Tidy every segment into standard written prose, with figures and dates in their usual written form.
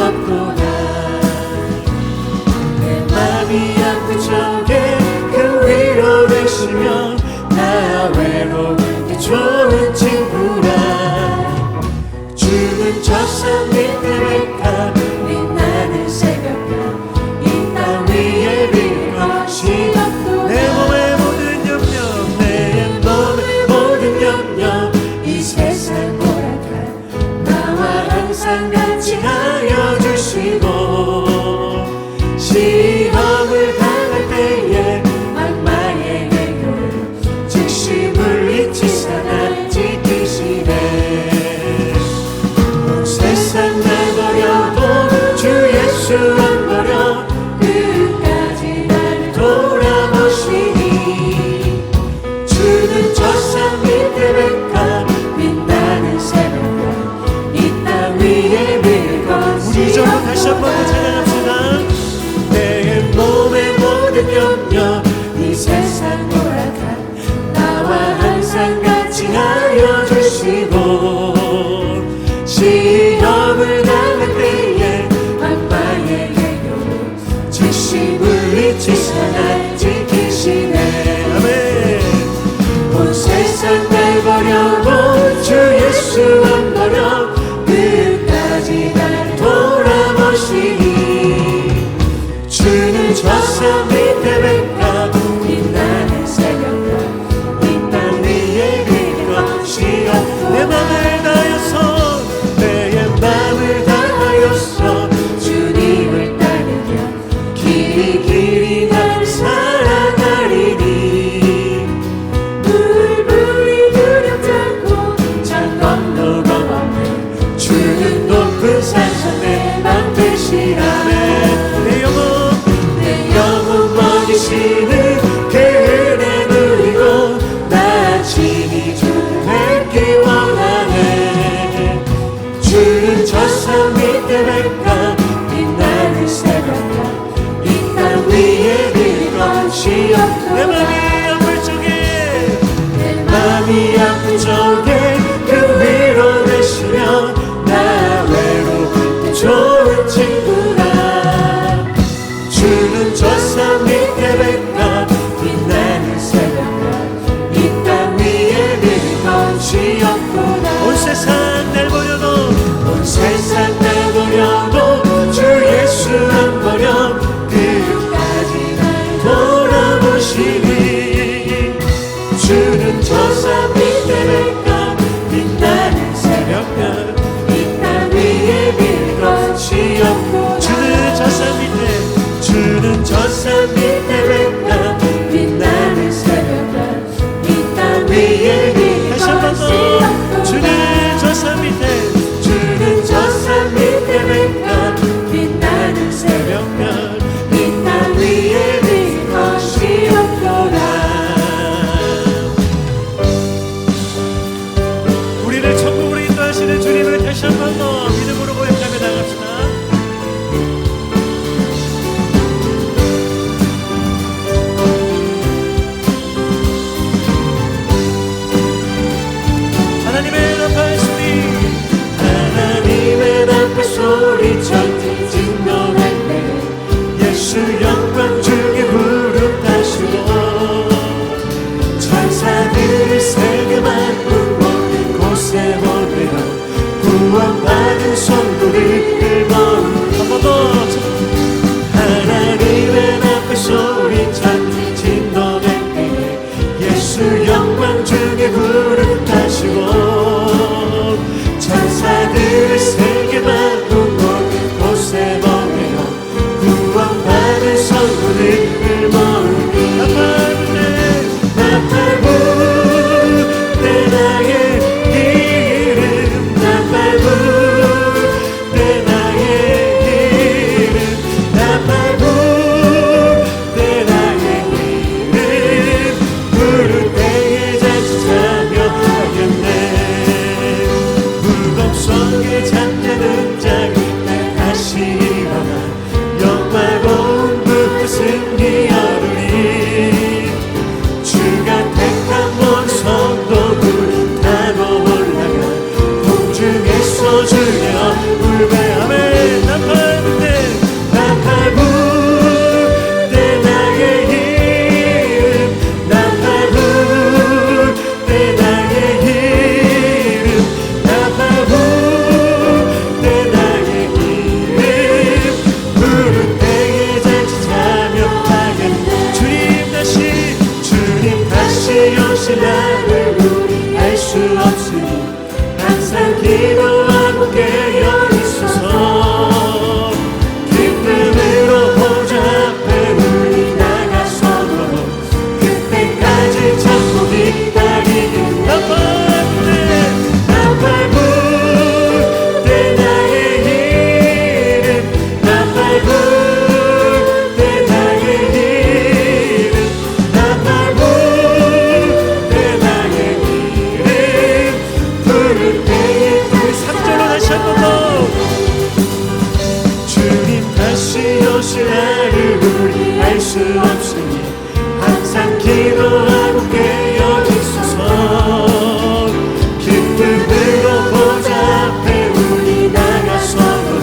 없구나. 내 맘이 아픈 적에 그 위로 되시며 나 외로울 때 좋은 친구라. 주는 저 산 밑에 백합 빛나는 새벽별 이 땅 위에 빌 것이 없구나. 내 몸의 모든 염려 내 몸의 모든 염려 이 세상 오락한 나와 항상 같이 하여 주시고 시험을 당할 때에 악마의 애교를 즉시 물리치사 날 지키시네. 온 세상 날 버려도 주 예수 안 버려 끝까지 날 돌아보시니. 주는 저 산 밑에 백합 빛나는 새벽별 이 땅 위에 빌 것이 없구나. 다시 한번 찬양합시다. 내 몸의 모든 염려 이 세상 오락한 나와 항상 같이 하여 주시고 시험을 당할 때에 악마의 애교로 즉시 물리치사 날 지키시네. 아멘. 온 세상 날 버려도 주 예수 안 버려 끝까지 날 돌아보시니. 주는 저 산 밑에 백합 빛나는 새벽별 이 땅 위에 빌 것이 없구나. 내 맘을 다하여서 내 맘을 다하여서 주님을 따르며 길이 길이 날 살아가리니. 물이 두렵지 않고 참 건너가 없네. 주는 높은 산성 내 맘 되시라네. 내 영혼 먹이시는 그 은혜 누리고 나 친히 주를 뵙기 원하네. 주는 저 산 밑에 백합 빛나는 새벽별 이 땅 위에 빌 것이 없구나. 내 맘이 아플 적에 내 맘이 아픈 적에 그 위로 되시며 나 외로울 때 좋은 친구라. 주는 저 산 밑에 백합 빛나는 새벽별 이 땅 위에 빌 것이 없구나. 온 세상 날 버려도 온 세상 날 버려도 주 예수 안 버려 끝까지 날 돌아보시니. 주는 저 산 밑에 백합 빛나는 새벽별 이 땅 위에 빌 것이 없구나. 주는 저 산 밑에 주는 저 산 밑에 백합 빛나는 새벽별 이 땅 위에 빌 것이 없구나. 주는 저 산 밑에 주는 저 산 밑에 백합 빛나는 새벽별 이 땅 위에 빌 것이 없구나. 우리를 천국으로 인도하시는 주님을 다시 한 번 더 믿음으로 고백하며 나갑시다. 하나님의 나팔 소리 진동할 때 예수 영광 주께 부름하시고 천사들을 세계 만국 모든 곳에 보내어 구원받은 성도를 모으는 한 번 더 하나님의 나팔 소리 진동할 때 예수 영광 주께 부름하시고 천사들을 세계 만국 모든 곳에 보내어 구원받은 성도를 모으니. 나팔 부대 나의 이름 나팔 부대 항상 기도하고 깨어 있어서 기쁨으로 보좌 앞에 우리 나가서도 그때까지 참고 기다리길 나팔불 때 나의 이름 나팔불 때 나의 이름 나팔불 때 나의 이름 부를 때에 우리 3절로 다시 한 번 더 주님 다시 오실 날을 우리 알 수 없으니 항상 기도하고 깨어 있어서 기쁨으로 보좌 앞에 우리 나가서도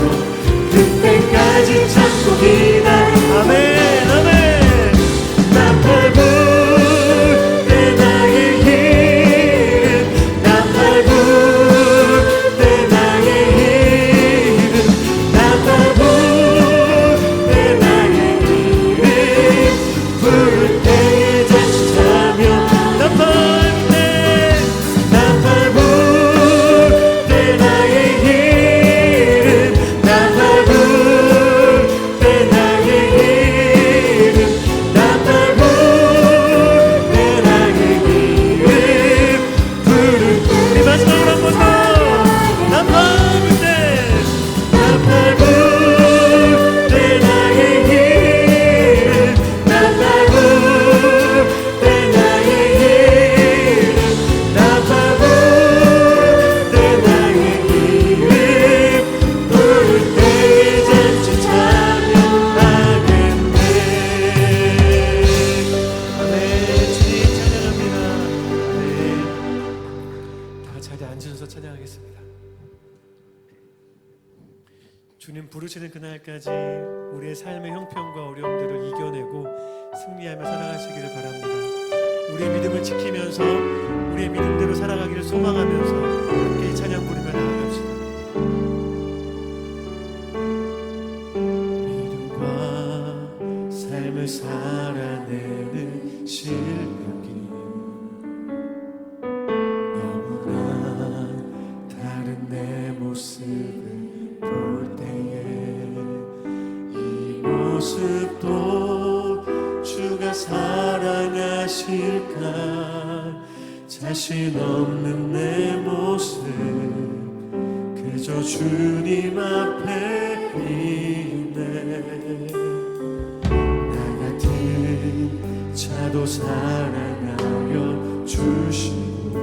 그때까지 참고 기다려 아멘 아멘 나팔불 때 나의 이름 나팔불 때 나의 이름 나팔불 때 나의 이름 부를 때에 자칫하며 나팔불 때 나의 이름 나팔불 때 나의 이름 나팔불 때 나의 이름 부를 때 우리 마지막으로 한 번 더 나팔불 때 나의 이름 나팔불 때 나의 이름 나팔불 때 나의 이름 부를 때에 자칫하면 나겠네 아멘 주님 찬양합니다 네. 다 자리에 앉으셔서 찬양하겠습니다. 주님 부르시는 그날까지 우리의 삶의 형편과 어려움들을 이겨내고 승리하며 살아가시기를 바랍니다. 우리의 믿음을 지키면서 우리의 믿음대로 살아가기를 소망하면서 함께 이 찬양 부르며 나아갑시다. 믿음과 삶을 살아내는 실력이 너무나 다른 내 모습을 볼 때에 이 모습도 주가 사랑하실까 자신 없는 내 모습 그저 주님 앞에 있네 나 같은 자도 사랑하여 주시고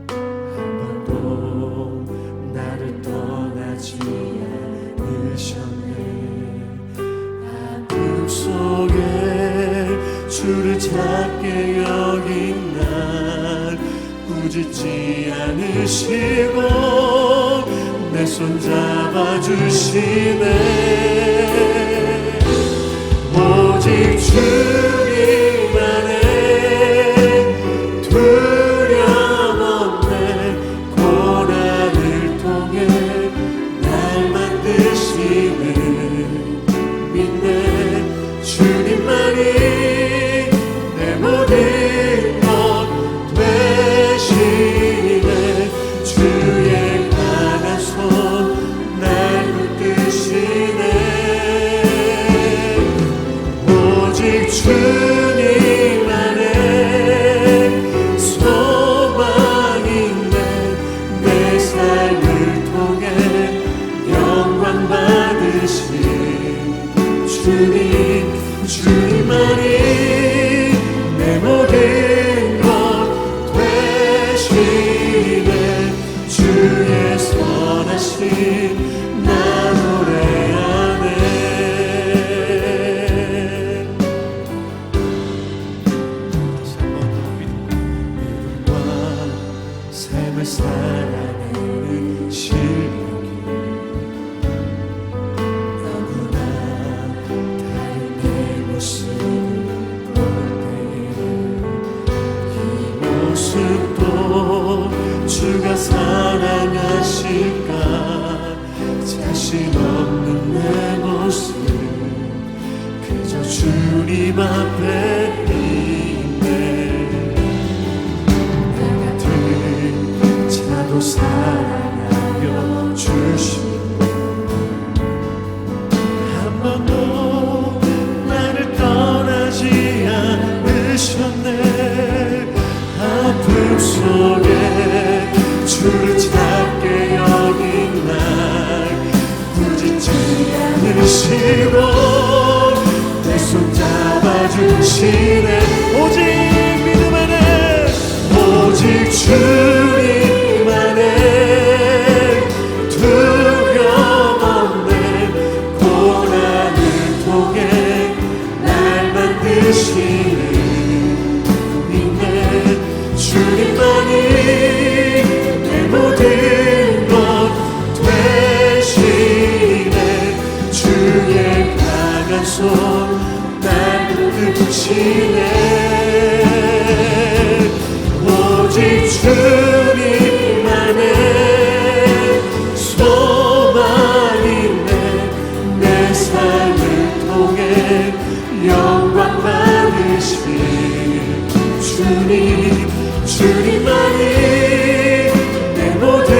한 번도 나를 떠나지 않으셨네 아픔 속에 주를 찾게 여긴 날 꾸짖지 않으시고 내 손 잡아주시네 오직 주님만의 두려움 없네 고난을 통해 날 만드시는 믿네 주님만이 내 모든 것 되시네 주의 강한 손 날 붙드시네 오직 주님만의 소망이네 내 삶을 통해 영광 받으신 주님만이 내 모든 것 되시네 주의 선하신 나 노래하네 다시 한번 더 믿음과 삶을 살아내는 실력이 너무나 다른 내 모습을 볼 때에 이 모습도 주가 사랑하실까 자신 없는 내 모습 그저 주님 앞에 있네 나 같은 속에 주를 찾게 여긴 날 부짖지 않으시고 내 손 잡아주시네. 오직 믿음 안에 오직 주님 안에 두려움 없네. 고난을 통해 날 만드시네. 믿네. 주님만이 내 모든 것 되시네. 주의 강한 손 날 붙드시네. 오직 주님 안에 소망 있네. 내 삶을 통해 영광 받으실 주님. 주님만이 내 모든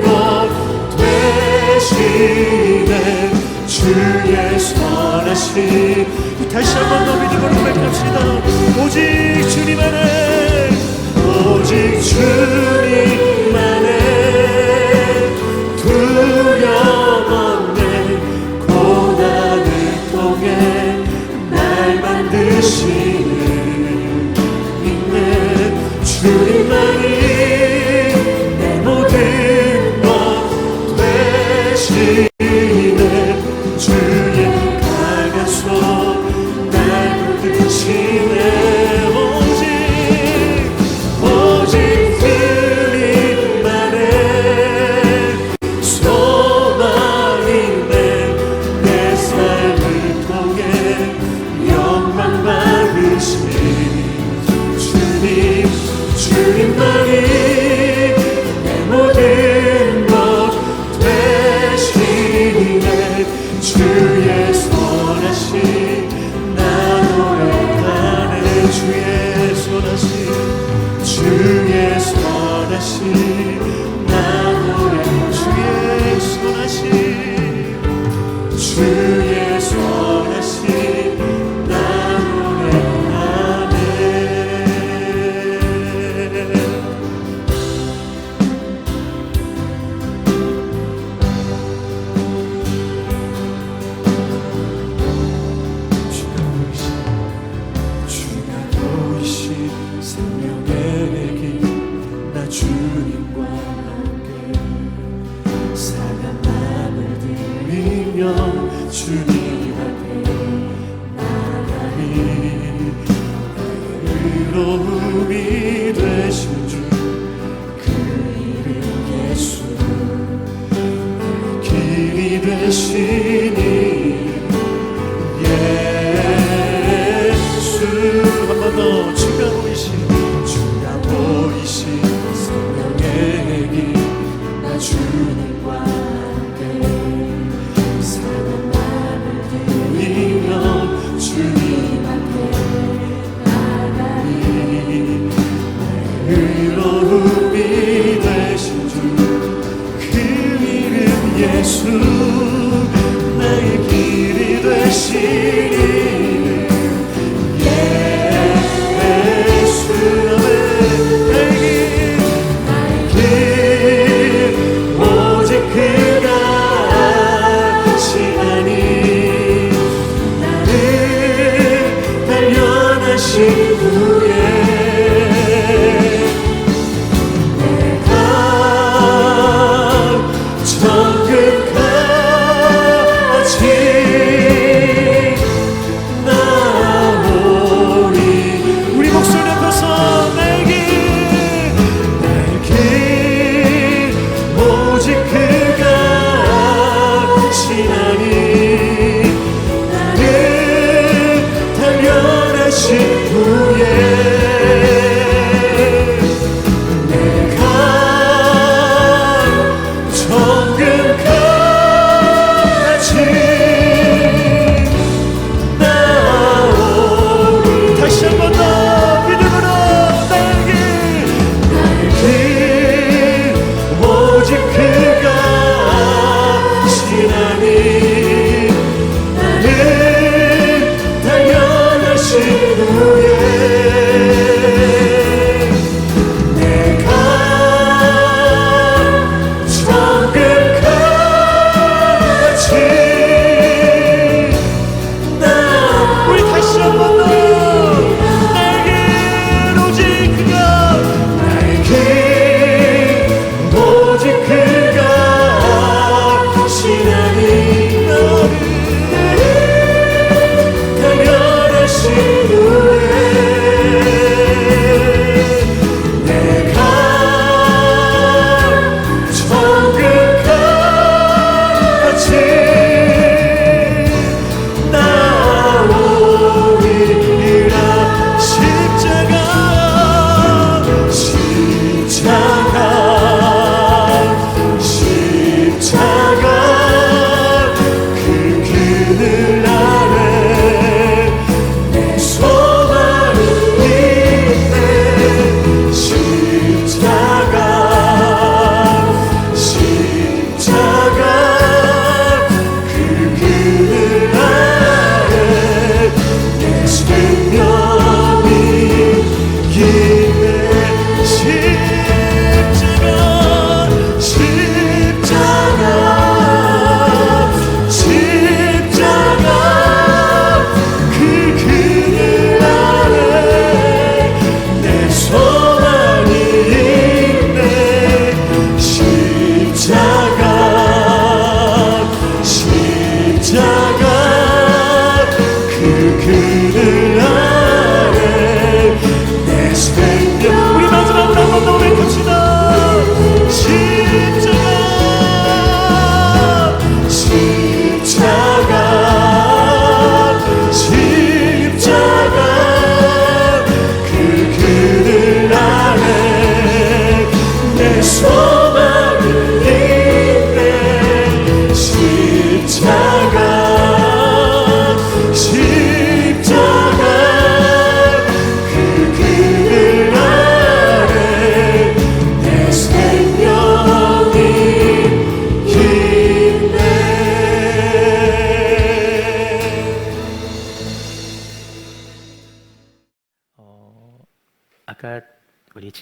것 되시네. 주의 선하신 다시 한 번 더 믿음으로 고백합시다. 오직 주님 안에 오직 주님 안에 두려움 없네. 고난을 통해 날 만드시네. 믿네. 주님만이 내 모든 것 되시네. 주의 강한 손 날 붙드시네. 오직 주님만의 소망 있네. 내 삶을 통해 영광 받으신 주님. 주님만이 내 모든 것 되시네. 주의 선하신 나 노래하네. 주의 선하신 주의 선하신 나 노래. 주의 선하신 주의 선하신 나 노래하네. 주가 보이신 생명의 길 나 주님과 함께 사랑 마음을 들이며 주님 앞에 나가니 나의 의로움이 되신 주 그 이름 예수 나의 길이 되시니 예수. 한 번 더 주가 보이신 생명의 길 나 주님과 함께 사는 마음을 들이며 주님 앞에 나가니 나의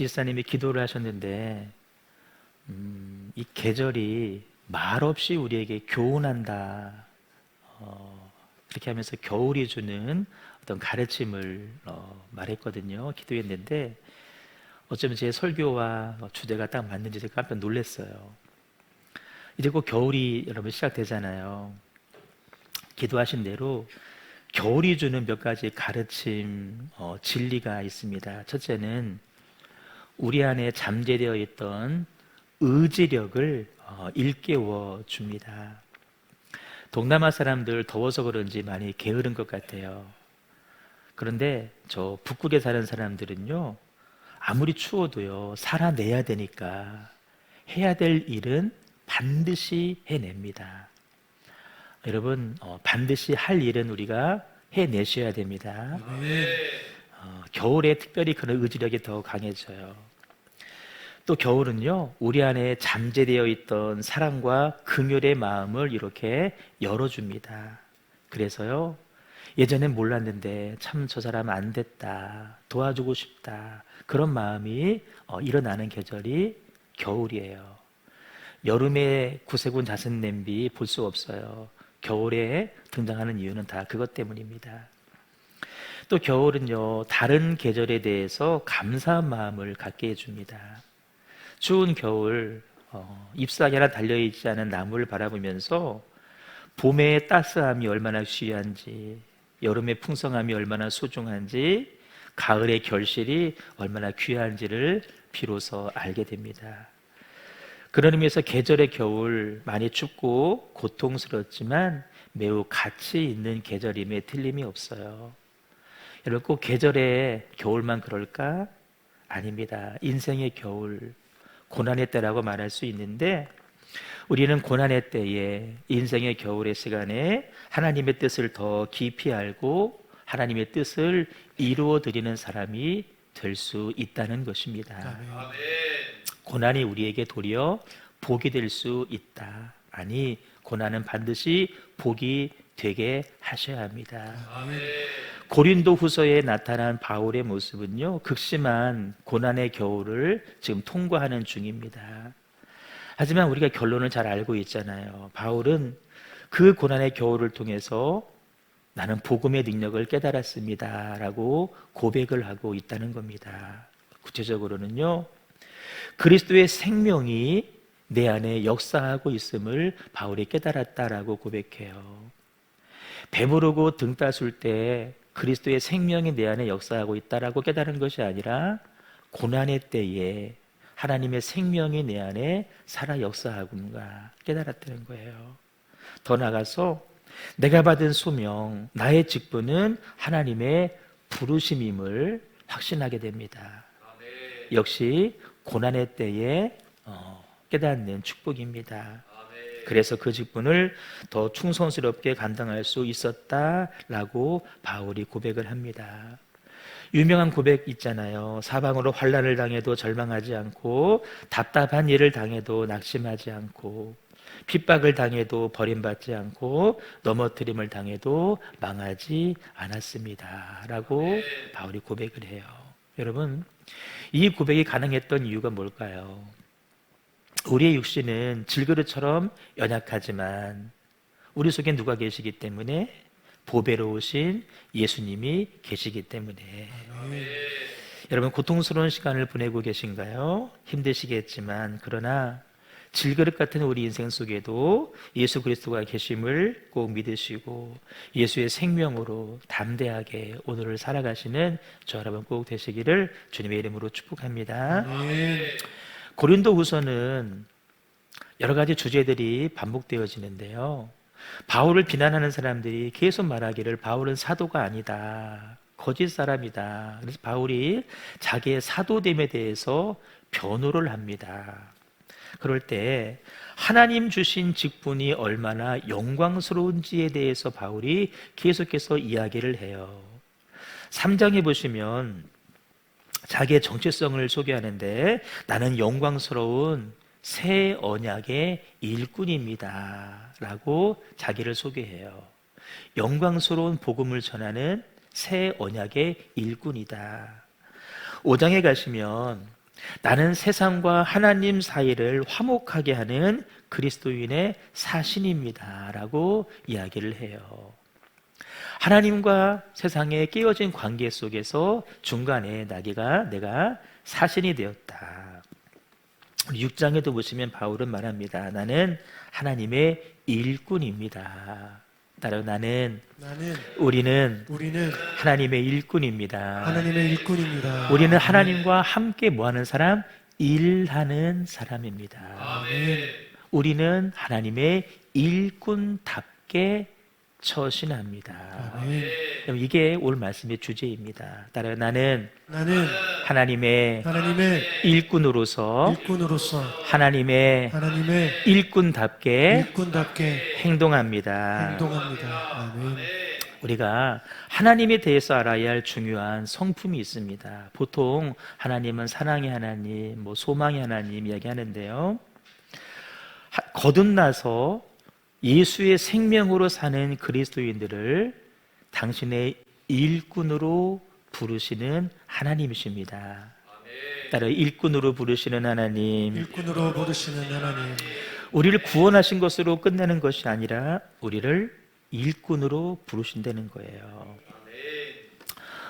지사님이 기도를 하셨는데 이 계절이 말없이 우리에게 교훈한다. 그렇게 하면서 겨울이 주는 어떤 가르침을 말했거든요. 기도했는데 어쩌면 제 설교와 주제가 딱 맞는지 제가 깜짝 놀랐어요. 이제 곧 겨울이 여러분 시작되잖아요. 기도하신 대로 겨울이 주는 몇 가지 가르침, 진리가 있습니다. 첫째는 우리 안에 잠재되어 있던 의지력을 일깨워 줍니다. 동남아 사람들 더워서 그런지 많이 게으른 것 같아요. 그런데 저 북극에 사는 사람들은요, 아무리 추워도요, 살아내야 되니까 해야 될 일은 반드시 해냅니다. 여러분, 반드시 할 일은 우리가 해내셔야 됩니다. 겨울에 특별히 그런 의지력이 더 강해져요. 또 겨울은요, 우리 안에 잠재되어 있던 사랑과 긍휼의 마음을 이렇게 열어줍니다. 그래서요, 예전엔 몰랐는데 참 저 사람 안 됐다, 도와주고 싶다, 그런 마음이 일어나는 계절이 겨울이에요. 여름에 구세군 잦은 냄비 볼 수 없어요. 겨울에 등장하는 이유는 다 그것 때문입니다. 또 겨울은요, 다른 계절에 대해서 감사한 마음을 갖게 해줍니다. 추운 겨울, 잎사귀 하나 달려있지 않은 나무를 바라보면서 봄의 따스함이 얼마나 귀한지, 여름의 풍성함이 얼마나 소중한지, 가을의 결실이 얼마나 귀한지를 비로소 알게 됩니다. 그런 의미에서 계절의 겨울, 많이 춥고 고통스럽지만 매우 가치 있는 계절임에 틀림이 없어요. 여러분, 꼭 계절의 겨울만 그럴까? 아닙니다. 인생의 겨울, 고난의 때라고 말할 수 있는데, 우리는 고난의 때에, 인생의 겨울의 시간에 하나님의 뜻을 더 깊이 알고 하나님의 뜻을 이루어 드리는 사람이 될 수 있다는 것입니다. 아멘. 고난이 우리에게 도리어 복이 될 수 있다. 아니, 고난은 반드시 복이 되게 하셔야 합니다. 아멘. 고린도 후서에 나타난 바울의 모습은요, 극심한 고난의 겨울을 지금 통과하는 중입니다. 하지만 우리가 결론을 잘 알고 있잖아요. 바울은 그 고난의 겨울을 통해서 나는 복음의 능력을 깨달았습니다 라고 고백을 하고 있다는 겁니다. 구체적으로는요, 그리스도의 생명이 내 안에 역사하고 있음을 바울이 깨달았다라고 고백해요. 배부르고 등 따술 때 그리스도의 생명이 내 안에 역사하고 있다라고 깨달은 것이 아니라 고난의 때에 하나님의 생명이 내 안에 살아 역사하군가 깨달았다는 거예요. 더 나아가서 내가 받은 소명, 나의 직분은 하나님의 부르심임을 확신하게 됩니다. 역시 고난의 때에 깨닫는 축복입니다. 그래서 그 직분을 더 충성스럽게 감당할 수 있었다라고 바울이 고백을 합니다. 유명한 고백 있잖아요. 사방으로 환난을 당해도 절망하지 않고, 답답한 일을 당해도 낙심하지 않고, 핍박을 당해도 버림받지 않고, 넘어뜨림을 당해도 망하지 않았습니다 라고 바울이 고백을 해요. 여러분, 이 고백이 가능했던 이유가 뭘까요? 우리의 육신은 질그릇처럼 연약하지만 우리 속에 누가 계시기 때문에? 보배로우신 예수님이 계시기 때문에. 여러분, 고통스러운 시간을 보내고 계신가요? 힘드시겠지만, 그러나 질그릇 같은 우리 인생 속에도 예수 그리스도가 계심을 꼭 믿으시고 예수의 생명으로 담대하게 오늘을 살아가시는 저 여러분 꼭 되시기를 주님의 이름으로 축복합니다. 고린도 후서는 여러 가지 주제들이 반복되어지는데요, 바울을 비난하는 사람들이 계속 말하기를 바울은 사도가 아니다, 거짓 사람이다. 그래서 바울이 자기의 사도됨에 대해서 변호를 합니다. 그럴 때 하나님 주신 직분이 얼마나 영광스러운지에 대해서 바울이 계속해서 이야기를 해요. 3장에 보시면 자기의 정체성을 소개하는데, 나는 영광스러운 새 언약의 일꾼입니다 라고 자기를 소개해요. 영광스러운 복음을 전하는 새 언약의 일꾼이다. 5장에 가시면 나는 세상과 하나님 사이를 화목하게 하는 그리스도인의 사신입니다 라고 이야기를 해요. 하나님과 세상의 깨어진 관계 속에서 중간에 내가 사신이 되었다. 6장에도 보시면 바울은 말합니다. 나는 하나님의 일꾼입니다. 따라 우리는 하나님의 일꾼입니다. 하나님의 일꾼입니다. 우리는 하나님과 함께 뭐하는 사람? 일하는 사람입니다. 아멘. 우리는 하나님의 일꾼답게 처신합니다. 아멘. 이게 오늘 말씀의 주제입니다. 따라 나는 하나님의 일꾼으로서 하나님의 일꾼답게 행동합니다. 아멘. 우리가 하나님에 대해서 알아야 할 중요한 성품이 있습니다. 보통 하나님은 사랑의 하나님, 소망의 하나님 이야기하는데요. 거듭나서 예수의 생명으로 사는 그리스도인들을 당신의 일꾼으로 부르시는 하나님이십니다. 따라 일꾼으로 부르시는 하나님, 우리를 구원하신 것으로 끝내는 것이 아니라 우리를 일꾼으로 부르신다는 거예요.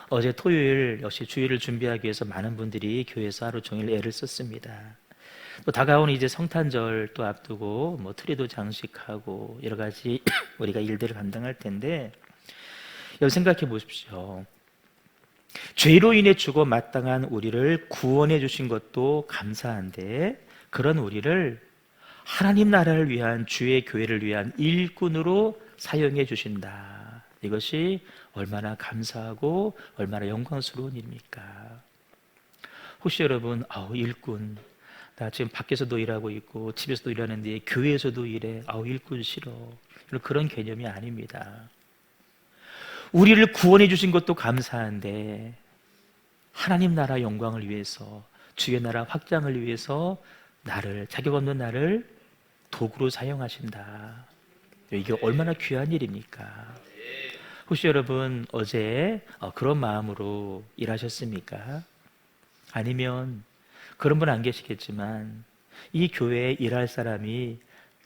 어제 토요일 역시 주일을 준비하기 위해서 많은 분들이 교회에서 하루 종일 애를 썼습니다. 또 다가오는 이제 성탄절 또 앞두고 트리도 장식하고 여러 가지 우리가 일들을 감당할 텐데, 여러분 생각해 보십시오. 죄로 인해 죽어 마땅한 우리를 구원해 주신 것도 감사한데, 그런 우리를 하나님 나라를 위한, 주의 교회를 위한 일꾼으로 사용해 주신다. 이것이 얼마나 감사하고 얼마나 영광스러운 일입니까? 혹시 여러분 일꾼, 나 지금 밖에서도 일하고 있고 집에서도 일하는데 교회에서도 일해, 일꾼 싫어, 그런 개념이 아닙니다. 우리를 구원해 주신 것도 감사한데 하나님 나라 영광을 위해서, 주의 나라 확장을 위해서 자격 없는 나를 도구로 사용하신다. 이게 얼마나 귀한 일입니까? 혹시 여러분 어제 그런 마음으로 일하셨습니까? 아니면 그런 분 안 계시겠지만 이 교회에 일할 사람이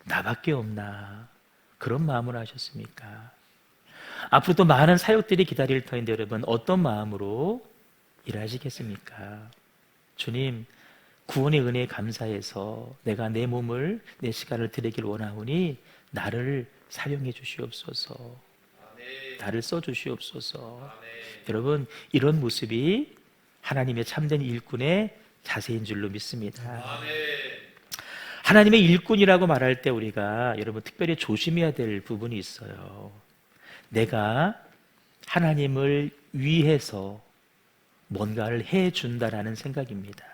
나밖에 없나, 그런 마음으로 하셨습니까? 앞으로 또 많은 사역들이 기다릴 터인데 여러분 어떤 마음으로 일하시겠습니까? 주님, 구원의 은혜에 감사해서 내가 내 몸을, 내 시간을 드리길 원하오니 나를 사용해 주시옵소서. 나를 써 주시옵소서. 여러분 이런 모습이 하나님의 참된 일꾼의 자세인 줄로 믿습니다. 하나님의 일꾼이라고 말할 때 우리가 여러분 특별히 조심해야 될 부분이 있어요. 내가 하나님을 위해서 뭔가를 해준다라는 생각입니다.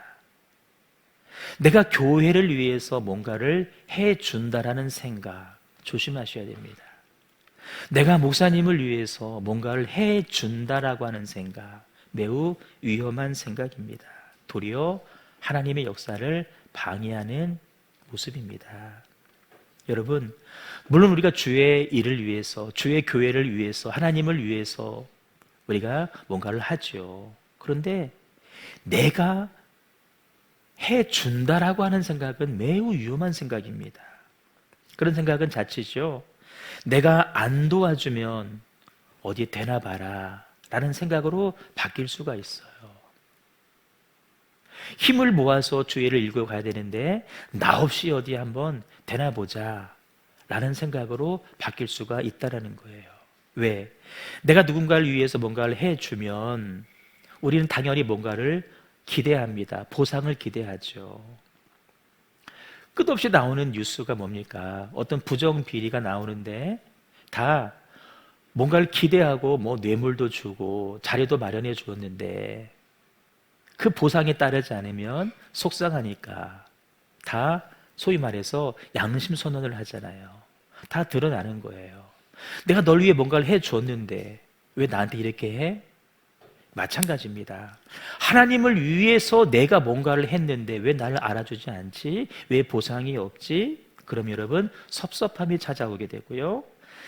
내가 교회를 위해서 뭔가를 해준다라는 생각, 조심하셔야 됩니다. 내가 목사님을 위해서 뭔가를 해준다라고 하는 생각, 매우 위험한 생각입니다. 도리어 하나님의 역사를 방해하는 모습입니다. 여러분, 물론 우리가 주의 일을 위해서, 주의 교회를 위해서, 하나님을 위해서 우리가 뭔가를 하죠. 그런데 내가 해준다라고 하는 생각은 매우 위험한 생각입니다. 그런 생각은 자칫이죠, 내가 안 도와주면 어디에 되나 봐라 라는 생각으로 바뀔 수가 있어요. 힘을 모아서 주의를 읽고 가야 되는데 나 없이 어디 한번 되나 보자 라는 생각으로 바뀔 수가 있다는 거예요. 왜? 내가 누군가를 위해서 뭔가를 해주면 우리는 당연히 뭔가를 기대합니다. 보상을 기대하죠. 끝없이 나오는 뉴스가 뭡니까? 어떤 부정비리가 나오는데 다 뭔가를 기대하고 뇌물도 주고 자료도 마련해 주었는데 그 보상에 따르지 않으면 속상하니까 다 소위 말해서 양심 선언을 하잖아요. 다 드러나는 거예요. 내가 널 위해 뭔가를 해 줬는데 왜 나한테 이렇게 해? 마찬가지입니다. 하나님을 위해서 내가 뭔가를 했는데 왜 나를 알아주지 않지? 왜 보상이 없지? 그럼 여러분 섭섭함이 찾아오게 되고요,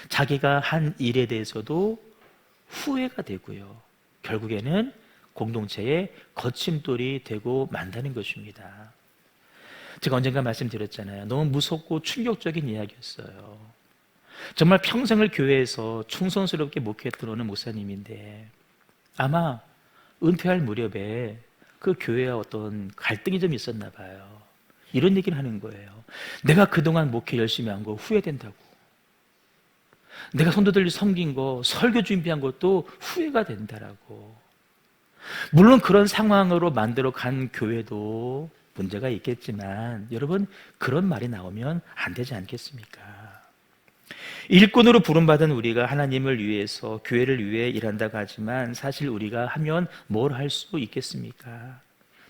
자기가 한 일에 대해서도 후회가 되고요, 결국에는 공동체의 거침돌이 되고 만다는 것입니다. 제가 언젠가 말씀드렸잖아요. 너무 무섭고 충격적인 이야기였어요. 정말 평생을 교회에서 충성스럽게 목회했던 어느 목사님인데 아마 은퇴할 무렵에 그 교회와 어떤 갈등이 좀 있었나 봐요. 이런 얘기를 하는 거예요. 내가 그동안 목회 열심히 한 거 후회된다고. 내가 성도들 섬긴 거, 설교 준비한 것도 후회가 된다라고. 물론 그런 상황으로 만들어 간 교회도 문제가 있겠지만 여러분, 그런 말이 나오면 안 되지 않겠습니까? 일꾼으로 부름받은 우리가 하나님을 위해서, 교회를 위해 일한다고 하지만 사실 우리가 하면 뭘 할 수 있겠습니까?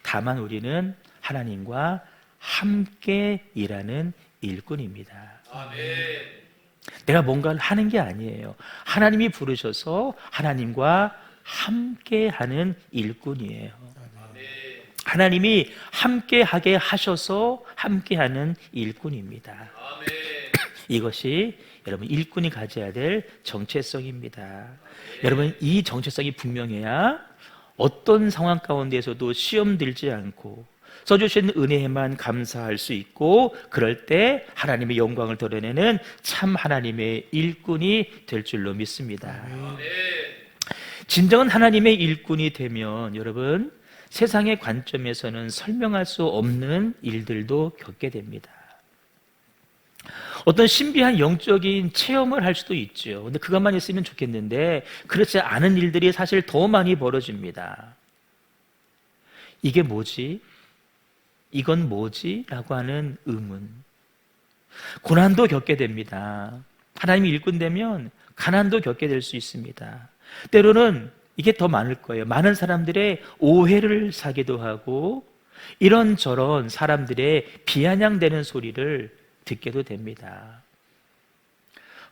다만 우리는 하나님과 함께 일하는 일꾼입니다. 아멘. 내가 뭔가를 하는 게 아니에요. 하나님이 부르셔서 하나님과 함께 하는 일꾼이에요. 하나님이 함께 하게 하셔서 함께 하는 일꾼입니다. 이것이 여러분 일꾼이 가져야 될 정체성입니다. 여러분, 이 정체성이 분명해야 어떤 상황 가운데서도 시험 들지 않고 써주신 은혜에만 감사할 수 있고, 그럴 때 하나님의 영광을 드러내는 참 하나님의 일꾼이 될 줄로 믿습니다. 진정한 하나님의 일꾼이 되면 여러분, 세상의 관점에서는 설명할 수 없는 일들도 겪게 됩니다. 어떤 신비한 영적인 체험을 할 수도 있죠. 근데 그것만 있으면 좋겠는데 그렇지 않은 일들이 사실 더 많이 벌어집니다. 이게 뭐지? 이건 뭐지? 라고 하는 의문. 고난도 겪게 됩니다. 하나님이 일꾼 되면 가난도 겪게 될 수 있습니다. 때로는 이게 더 많을 거예요. 많은 사람들의 오해를 사기도 하고 이런저런 사람들의 비아냥대는 소리를 듣게도 됩니다.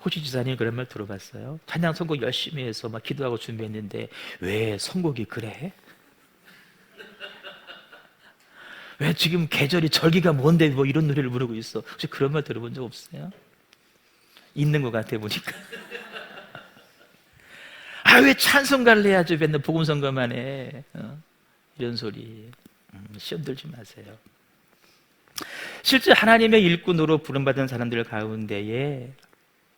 혹시 지사님 그런 말 들어봤어요? 찬양 선곡 열심히 해서 막 기도하고 준비했는데 왜 선곡이 그래? 왜 지금 계절이 절기가 뭔데 뭐 이런 노래를 부르고 있어? 혹시 그런 말 들어본 적 없어요? 있는 것 같아 보니까. 아, 왜 찬송가를 해야지 맨날 복음성가만 해? 이런 소리. 시험 들지 마세요. 실제 하나님의 일꾼으로 부름받은 사람들 가운데에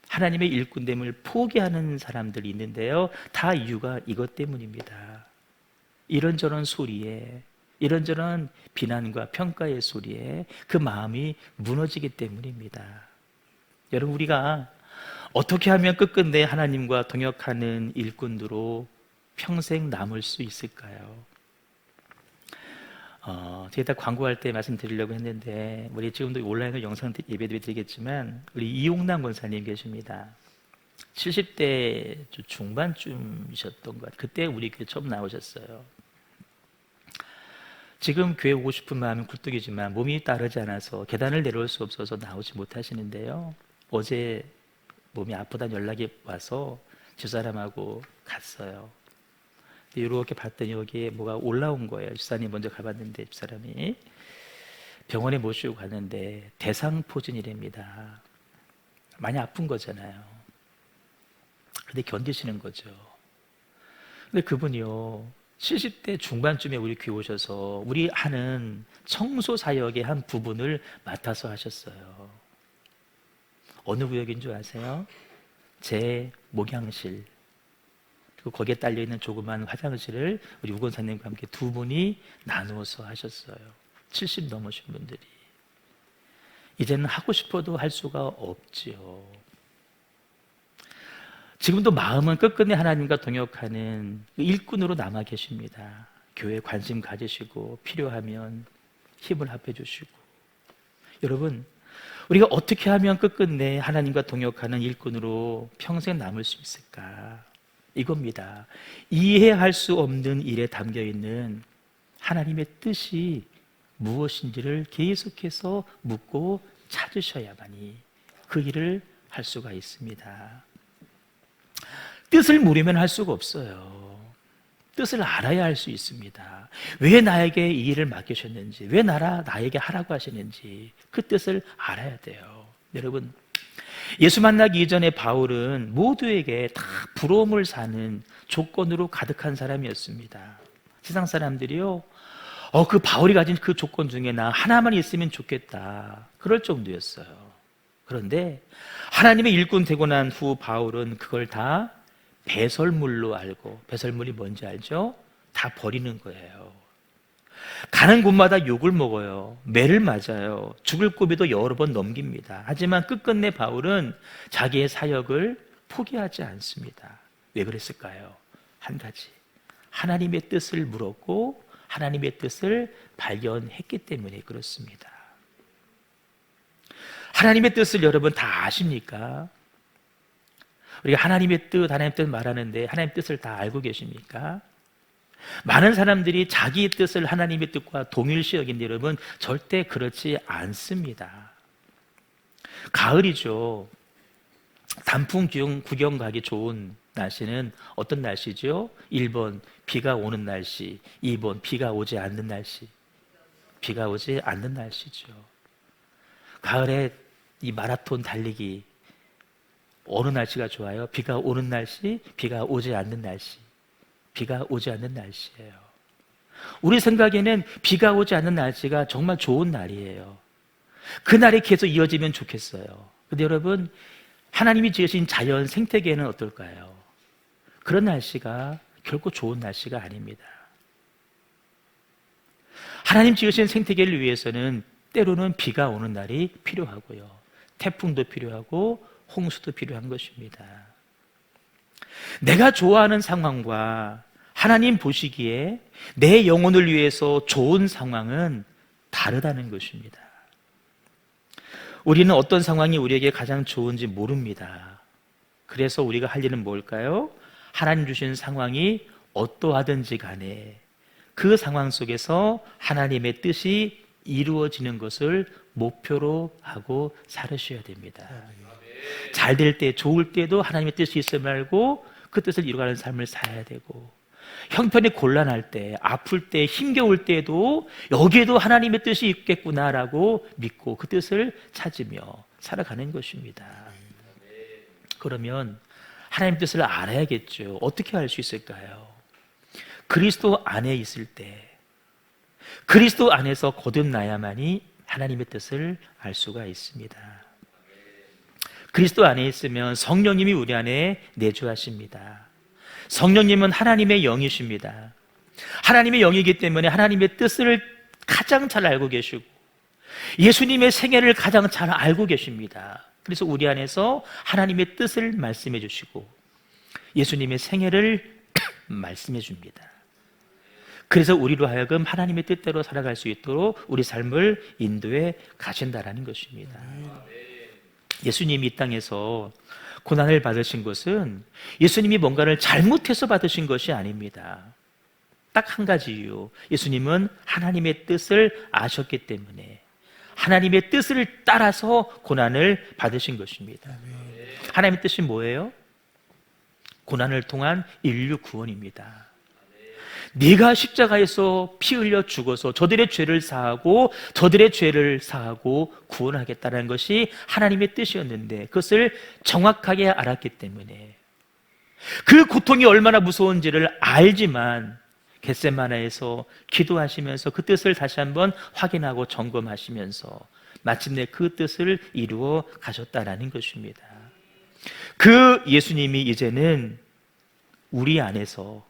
하나님의 일꾼됨을 포기하는 사람들이 있는데요, 다 이유가 이것 때문입니다. 이런저런 소리에, 이런저런 비난과 평가의 소리에 그 마음이 무너지기 때문입니다. 여러분, 우리가 어떻게 하면 끝끝내 하나님과 동역하는 일꾼으로 평생 남을 수 있을까요? 제가 광고할 때 말씀드리려고 했는데, 우리 지금도 온라인으로 영상 예배도 드리겠지만, 우리 이용남 권사님 계십니다. 70대 중반쯤이셨던 것 같아요. 그때 우리 교회 처음 나오셨어요. 지금 교회 오고 싶은 마음은 굴뚝이지만 몸이 따르지 않아서 계단을 내려올 수 없어서 나오지 못하시는데요, 어제 몸이 아프다는 연락이 와서 집사람하고 갔어요. 이렇게 봤더니 여기에 뭐가 올라온 거예요. 집사님 먼저 가봤는데 집사람이 병원에 모시고 갔는데 대상포진이랍니다. 많이 아픈 거잖아요. 근데 견디시는 거죠. 근데 그분이요, 70대 중반쯤에 우리 교회 오셔서 우리 하는 청소 사역의 한 부분을 맡아서 하셨어요. 어느 구역인 줄 아세요? 제 목양실, 그리고 거기에 딸려있는 조그만 화장실을 우리 우건사님과 함께 두 분이 나누어서 하셨어요. 70 넘으신 분들이. 이제는 하고 싶어도 할 수가 없지요. 지금도 마음은 끝끝내 하나님과 동역하는 일꾼으로 남아 계십니다. 교회에 관심 가지시고 필요하면 힘을 합해주시고. 여러분, 우리가 어떻게 하면 끝끝내 하나님과 동역하는 일꾼으로 평생 남을 수 있을까? 이겁니다. 이해할 수 없는 일에 담겨있는 하나님의 뜻이 무엇인지를 계속해서 묻고 찾으셔야만이 그 일을 할 수가 있습니다. 뜻을 모르면 할 수가 없어요. 뜻을 알아야 할 수 있습니다. 왜 나에게 이 일을 맡기셨는지, 왜 나에게 하라고 하시는지 그 뜻을 알아야 돼요. 여러분, 예수 만나기 이전에 바울은 모두에게 다 부러움을 사는 조건으로 가득한 사람이었습니다. 세상 사람들이요, 그 바울이 가진 그 조건 중에 나 하나만 있으면 좋겠다, 그럴 정도였어요. 그런데 하나님의 일꾼 되고 난 후 바울은 그걸 다 배설물로 알고, 배설물이 뭔지 알죠? 다 버리는 거예요. 가는 곳마다 욕을 먹어요. 매를 맞아요. 죽을 고비도 여러 번 넘깁니다. 하지만 끝끝내 바울은 자기의 사역을 포기하지 않습니다. 왜 그랬을까요? 한 가지, 하나님의 뜻을 물었고 하나님의 뜻을 발견했기 때문에 그렇습니다. 하나님의 뜻을 여러분 다 아십니까? 우리가 하나님의 뜻 말하는데 하나님의 뜻을 다 알고 계십니까? 많은 사람들이 자기의 뜻을 하나님의 뜻과 동일시 여긴데 여러분, 절대 그렇지 않습니다. 가을이죠. 단풍 구경 가기 좋은 날씨는 어떤 날씨죠? 1번 비가 오는 날씨, 2번 비가 오지 않는 날씨. 비가 오지 않는 날씨죠. 가을에 이 마라톤 달리기 어느 날씨가 좋아요? 비가 오는 날씨, 비가 오지 않는 날씨. 비가 오지 않는 날씨예요. 우리 생각에는 비가 오지 않는 날씨가 정말 좋은 날이에요. 그 날이 계속 이어지면 좋겠어요. 근데 여러분, 하나님이 지으신 자연 생태계는 어떨까요? 그런 날씨가 결코 좋은 날씨가 아닙니다. 하나님 지으신 생태계를 위해서는 때로는 비가 오는 날이 필요하고요, 태풍도 필요하고 홍수도 필요한 것입니다. 내가 좋아하는 상황과 하나님 보시기에 내 영혼을 위해서 좋은 상황은 다르다는 것입니다. 우리는 어떤 상황이 우리에게 가장 좋은지 모릅니다. 그래서 우리가 할 일은 뭘까요? 하나님 주신 상황이 어떠하든지 간에 그 상황 속에서 하나님의 뜻이 이루어지는 것을 목표로 하고 살으셔야 됩니다. 잘 될 때, 좋을 때도 하나님의 뜻이 있음을 알고 그 뜻을 이루어가는 삶을 살아야 되고, 형편이 곤란할 때, 아플 때, 힘겨울 때도 여기에도 하나님의 뜻이 있겠구나라고 믿고 그 뜻을 찾으며 살아가는 것입니다. 그러면 하나님 뜻을 알아야겠죠. 어떻게 알 수 있을까요? 그리스도 안에 있을 때, 그리스도 안에서 거듭나야만이 하나님의 뜻을 알 수가 있습니다. 그리스도 안에 있으면 성령님이 우리 안에 내주하십니다. 성령님은 하나님의 영이십니다. 하나님의 영이기 때문에 하나님의 뜻을 가장 잘 알고 계시고 예수님의 생애를 가장 잘 알고 계십니다. 그래서 우리 안에서 하나님의 뜻을 말씀해 주시고 예수님의 생애를 말씀해 줍니다. 그래서 우리로 하여금 하나님의 뜻대로 살아갈 수 있도록 우리 삶을 인도해 가신다라는 것입니다. 예수님이 이 땅에서 고난을 받으신 것은 예수님이 뭔가를 잘못해서 받으신 것이 아닙니다. 딱 한 가지 이유, 예수님은 하나님의 뜻을 아셨기 때문에 하나님의 뜻을 따라서 고난을 받으신 것입니다. 하나님의 뜻이 뭐예요? 고난을 통한 인류 구원입니다. 네가 십자가에서 피 흘려 죽어서 저들의 죄를 사하고 구원하겠다는 것이 하나님의 뜻이었는데 그것을 정확하게 알았기 때문에 그 고통이 얼마나 무서운지를 알지만 겟세마네에서 기도하시면서 그 뜻을 다시 한번 확인하고 점검하시면서 마침내 그 뜻을 이루어 가셨다라는 것입니다. 그 예수님이 이제는 우리 안에서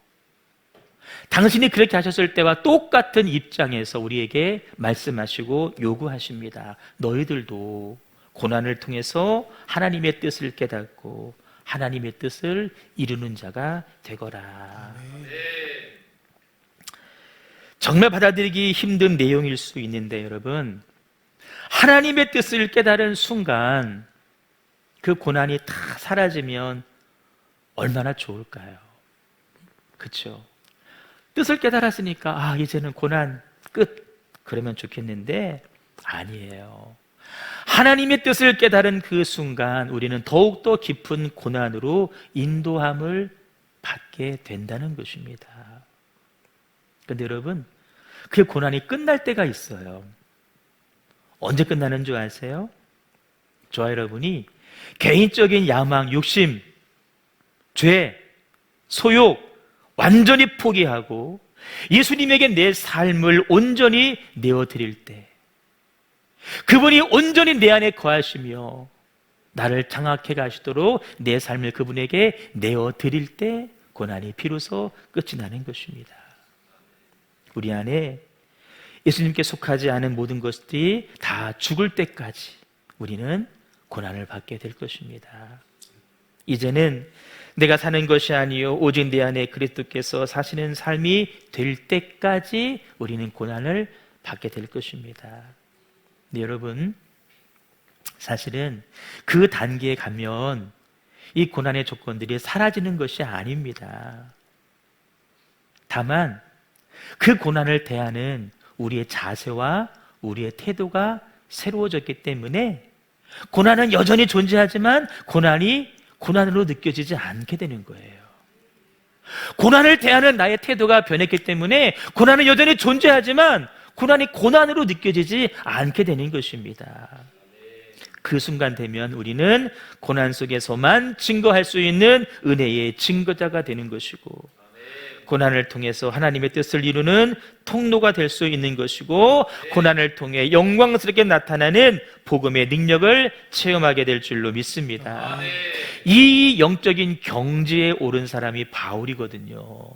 당신이 그렇게 하셨을 때와 똑같은 입장에서 우리에게 말씀하시고 요구하십니다. 너희들도 고난을 통해서 하나님의 뜻을 깨닫고 하나님의 뜻을 이루는 자가 되거라. 정말 받아들이기 힘든 내용일 수 있는데 여러분, 하나님의 뜻을 깨달은 순간 그 고난이 다 사라지면 얼마나 좋을까요? 그렇죠? 뜻을 깨달았으니까 이제는 고난 끝 그러면 좋겠는데 아니에요. 하나님의 뜻을 깨달은 그 순간 우리는 더욱더 깊은 고난으로 인도함을 받게 된다는 것입니다. 그런데 여러분, 그 고난이 끝날 때가 있어요. 언제 끝나는 줄 아세요? 저와 여러분이 개인적인 야망, 욕심, 죄, 소욕 완전히 포기하고 예수님에게 내 삶을 온전히 내어드릴 때, 그분이 온전히 내 안에 거하시며 나를 장악해 가시도록 내 삶을 그분에게 내어드릴 때 고난이 비로소 끝이 나는 것입니다. 우리 안에 예수님께 속하지 않은 모든 것들이 다 죽을 때까지 우리는 고난을 받게 될 것입니다. 이제는 내가 사는 것이 아니요 오직 내 안에 그리스도께서 사시는 삶이 될 때까지 우리는 고난을 받게 될 것입니다. 네, 여러분, 사실은 그 단계에 가면 이 고난의 조건들이 사라지는 것이 아닙니다. 다만 그 고난을 대하는 우리의 자세와 우리의 태도가 새로워졌기 때문에 고난은 여전히 존재하지만 고난이 고난으로 느껴지지 않게 되는 거예요. 고난을 대하는 나의 태도가 변했기 때문에 고난은 여전히 존재하지만 고난이 고난으로 느껴지지 않게 되는 것입니다. 그 순간 되면 우리는 고난 속에서만 증거할 수 있는 은혜의 증거자가 되는 것이고, 고난을 통해서 하나님의 뜻을 이루는 통로가 될 수 있는 것이고, 고난을 통해 영광스럽게 나타나는 복음의 능력을 체험하게 될 줄로 믿습니다. 이 영적인 경지에 오른 사람이 바울이거든요.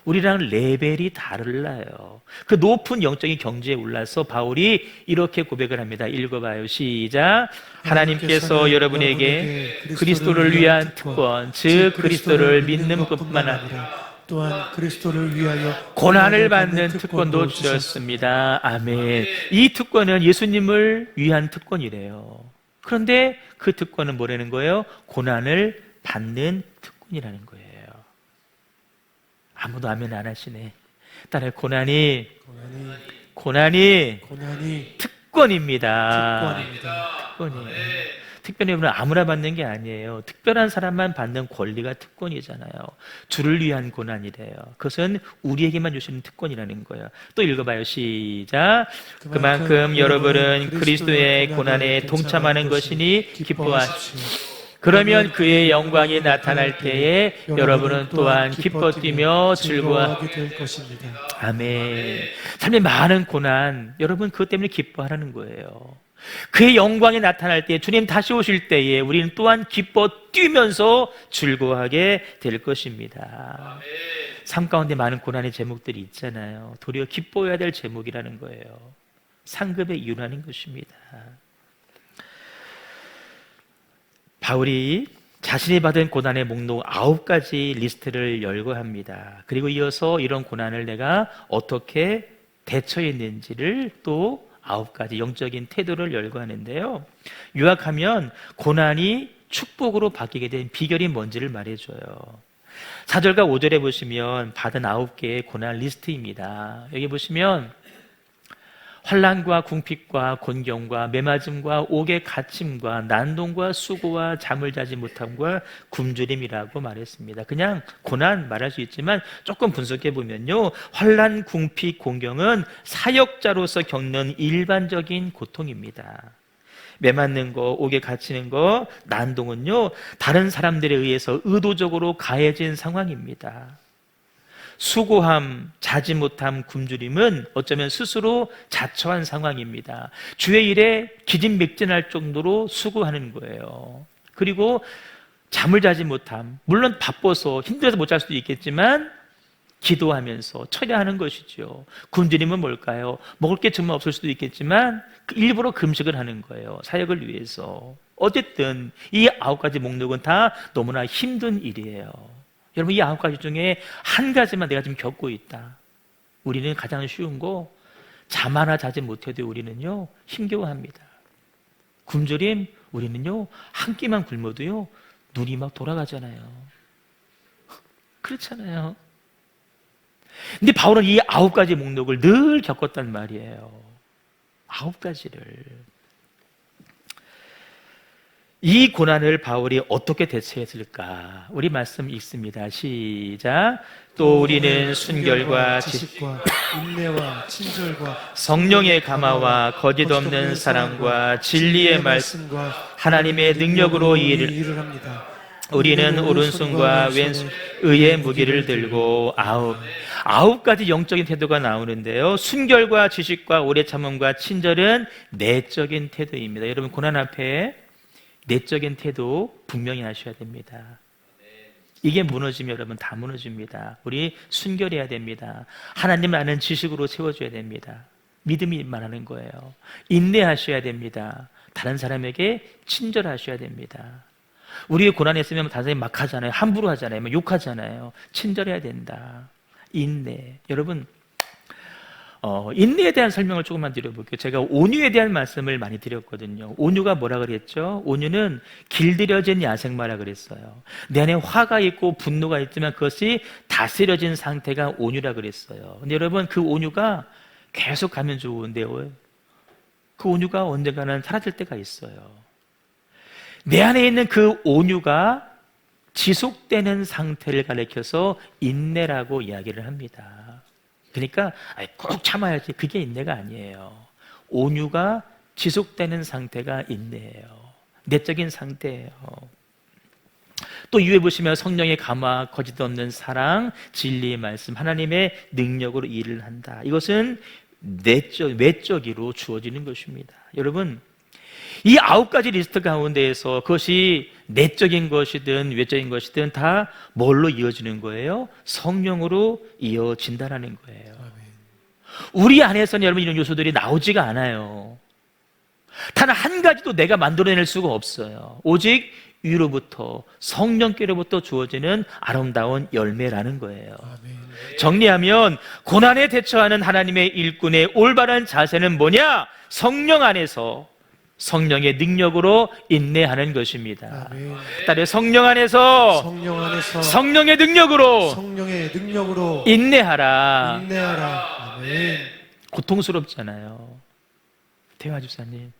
우리랑 레벨이 달라요. 그 높은 영적인 경지에 올라서 바울이 이렇게 고백을 합니다. 읽어봐요. 시작. 하나님께서 여러분에게 그리스도를 위한 특권, 즉 그리스도를 믿는 뿐만 아니라 또한 그리스도를 위하여 고난을 받는 특권도 주셨습니다. 아멘. 이 특권은 예수님을 위한 특권이래요. 그런데 그 특권은 뭐라는 거예요? 고난을 받는 특권이라는 거예요. 아무도 아멘 안 하시네. 따라요. 고난이 특권입니다. 특권이에요. 특별히 아무나 받는 게 아니에요. 특별한 사람만 받는 권리가 특권이잖아요. 주를 위한 고난이래요. 그것은 우리에게만 주시는 특권이라는 거예요. 또 읽어봐요. 시작. 그만큼 여러분은 그리스도의 고난에 동참하는 것이니 기뻐하십시오. 그러면 그의 영광이 나타날 때에 여러분은 또한 기뻐 뛰며 즐거워하게 될 것입니다. 아멘. 삶의 많은 고난, 여러분 그것 때문에 기뻐하라는 거예요. 그의 영광이 나타날 때, 주님 다시 오실 때에 우리는 또한 기뻐 뛰면서 즐거워하게 될 것입니다. 삶 가운데 많은 고난의 제목들이 있잖아요. 도리어 기뻐해야 될 제목이라는 거예요. 상급의 이유라는 것입니다. 바울이 자신이 받은 고난의 목록 9가지 리스트를 열거합니다. 그리고 이어서 이런 고난을 내가 어떻게 대처했는지를 또 9가지 영적인 태도를 열거하는데요. 요약하면 고난이 축복으로 바뀌게 된 비결이 뭔지를 말해줘요. 4절과 5절에 보시면 받은 9개의 고난 리스트입니다. 여기 보시면 환난과 궁핍과 곤경과 매맞음과 옥의 갇힘과 난동과 수고와 잠을 자지 못함과 굶주림이라고 말했습니다. 그냥 고난 말할 수 있지만 조금 분석해 보면요, 환난, 궁핍, 곤경은 사역자로서 겪는 일반적인 고통입니다. 매맞는 거, 옥에 갇히는 거, 난동은요 다른 사람들에 의해서 의도적으로 가해진 상황입니다. 수고함, 자지 못함, 굶주림은 어쩌면 스스로 자처한 상황입니다. 주의 일에 기진맥진할 정도로 수고하는 거예요. 그리고 잠을 자지 못함, 물론 바빠서 힘들어서 못 잘 수도 있겠지만 기도하면서 처리하는 것이죠. 굶주림은 뭘까요? 먹을 게 정말 없을 수도 있겠지만 일부러 금식을 하는 거예요. 사역을 위해서. 어쨌든 이 9가지 목록은 다 너무나 힘든 일이에요. 여러분, 이 9가지 중에 한 가지만 내가 지금 겪고 있다. 우리는 가장 쉬운 거, 잠 하나 자지 못해도 우리는요 힘겨워합니다. 굶주림, 우리는요 한 끼만 굶어도요 눈이 막 돌아가잖아요. 그렇잖아요. 근데 바울은 이 9가지 목록을 늘 겪었단 말이에요. 9가지를. 이 고난을 바울이 어떻게 대처했을까? 우리 말씀 읽습니다. 시작. 또 우리는 순결과 지식과 인내와 친절과 성령의 감화와 거짓 없는 사랑과 진리의 말씀과 하나님의 능력으로 일을 합니다. 우리는 오른손과 왼손 의의 무기를 들고 9가지 영적인 태도가 나오는데요. 순결과 지식과 오래 참음과 친절은 내적인 태도입니다. 여러분, 고난 앞에 내적인 태도 분명히 하셔야 됩니다. 이게 무너지면 여러분 다 무너집니다. 우리 순결해야 됩니다. 하나님 아는 지식으로 채워줘야 됩니다. 믿음이 말하는 거예요. 인내하셔야 됩니다. 다른 사람에게 친절하셔야 됩니다. 우리 고난에 있으면 다른 사람이 막 하잖아요. 함부로 하잖아요. 막 욕하잖아요. 친절해야 된다. 인내. 여러분, 인내에 대한 설명을 조금만 드려볼게요. 제가 온유에 대한 말씀을 많이 드렸거든요. 온유가 뭐라 그랬죠? 온유는 길들여진 야생마라 그랬어요. 내 안에 화가 있고 분노가 있지만 그것이 다스려진 상태가 온유라 그랬어요. 근데 여러분, 그 온유가 계속 가면 좋은데요, 그 온유가 언젠가는 사라질 때가 있어요. 내 안에 있는 그 온유가 지속되는 상태를 가리켜서 인내라고 이야기를 합니다. 그러니까 꼭 참아야지, 그게 인내가 아니에요. 온유가 지속되는 상태가 인내예요. 내적인 상태예요. 또 이후에 보시면 성령의 감화, 거짓 없는 사랑, 진리의 말씀, 하나님의 능력으로 일을 한다. 이것은 외적으로 주어지는 것입니다. 여러분, 이 9가지 리스트 가운데에서 그것이 내적인 것이든 외적인 것이든 다 뭘로 이어지는 거예요? 성령으로 이어진다라는 거예요. 우리 안에서는 여러분 이런 요소들이 나오지가 않아요. 단 한 가지도 내가 만들어낼 수가 없어요. 오직 위로부터, 성령께로부터 주어지는 아름다운 열매라는 거예요. 정리하면 고난에 대처하는 하나님의 일꾼의 올바른 자세는 뭐냐? 성령 안에서 성령의 능력으로 인내하는 것입니다. 따라서 성령 안에서 성령의 능력으로 인내하라. 아멘. 고통스럽잖아요. 대화 집사님,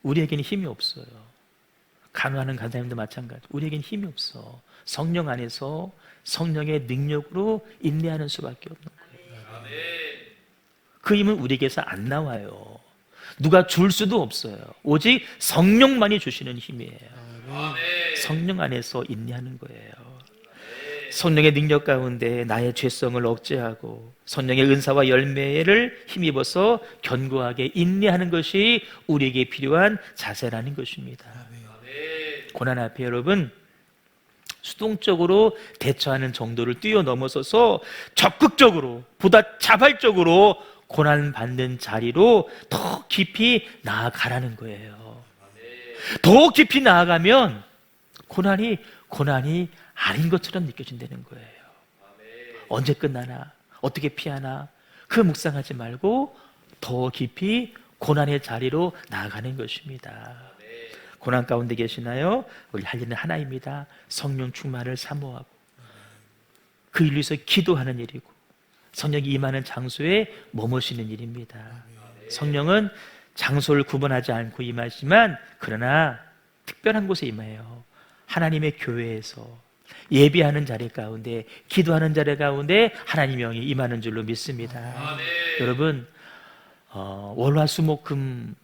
우리에게는 힘이 없어요. 간호하는 간사님도 마찬가지. 우리에게는 힘이 없어. 성령 안에서 성령의 능력으로 인내하는 수밖에 없는 거예요. 그 힘은 우리에게서 안 나와요. 누가 줄 수도 없어요. 오직 성령만이 주시는 힘이에요. 성령 안에서 인내하는 거예요. 성령의 능력 가운데 나의 죄성을 억제하고 성령의 은사와 열매를 힘입어서 견고하게 인내하는 것이 우리에게 필요한 자세라는 것입니다. 고난 앞에 여러분, 수동적으로 대처하는 정도를 뛰어넘어서서 적극적으로, 보다 자발적으로 고난받는 자리로 더 깊이 나아가라는 거예요. 더 깊이 나아가면 고난이 아닌 것처럼 느껴진다는 거예요. 언제 끝나나? 어떻게 피하나? 그 묵상하지 말고 더 깊이 고난의 자리로 나아가는 것입니다. 고난 가운데 계시나요? 우리 할 일은 하나입니다. 성령 충만을 사모하고 그 일로 위해서 기도하는 일이고 성령이 임하는 장소에 머무시는 일입니다. 성령은 장소를 구분하지 않고 임하지만 그러나 특별한 곳에 임해요. 하나님의 교회에서 예배하는 자리 가운데, 기도하는 자리 가운데 하나님의 영이 임하는 줄로 믿습니다. 여러분, 월화수목금